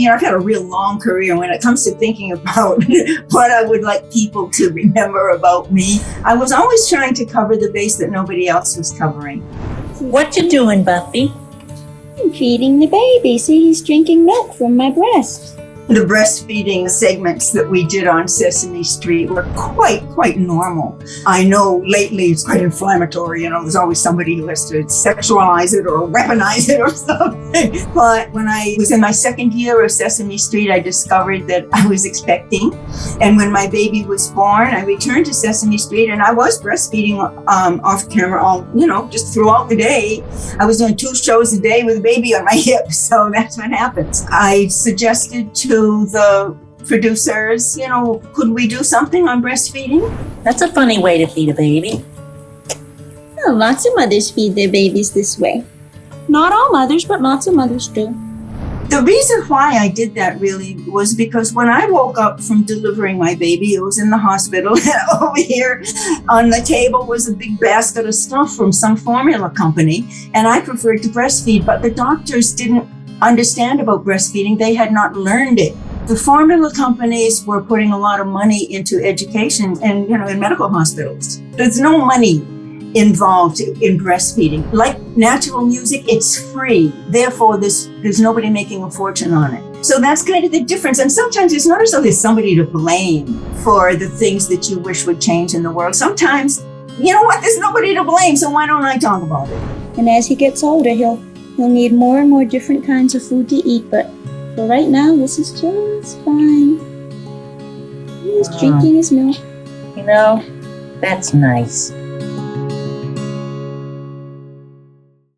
I've had a real long career. When it comes to thinking about what I would like people to remember about me, I was always trying to cover the base that nobody else was covering. What you doing, Buffy? I'm feeding the baby. See, he's drinking milk from my breast. The breastfeeding segments that we did on Sesame Street were quite normal. I know lately it's quite inflammatory. There's always somebody who has to sexualize it or weaponize it or something. But when I was in my second year of Sesame Street, I discovered that I was expecting. And when my baby was born, I returned to Sesame Street and I was breastfeeding off camera just throughout the day. I was doing 2 shows a day with a baby on my hip. So that's what happens. I suggested to the producers, could we do something on breastfeeding? That's a funny way to feed a baby. Well, lots of mothers feed their babies this way. Not all mothers, but lots of mothers do. The reason why I did that really was because when I woke up from delivering my baby, it was in the hospital. Over here on the table was a big basket of stuff from some formula company, and I preferred to breastfeed, but the doctors didn't understand about breastfeeding. They had not learned it. The formula companies were putting a lot of money into education and, in medical hospitals. There's no money involved in breastfeeding. Like natural music, it's free. Therefore, there's nobody making a fortune on it. So that's kind of the difference. And sometimes it's not as though there's somebody to blame for the things that you wish would change in the world. Sometimes, there's nobody to blame. So why don't I talk about it? And as he gets older, he'll need more and more different kinds of food to eat, but for right now, this is just fine. He's drinking his milk. That's nice.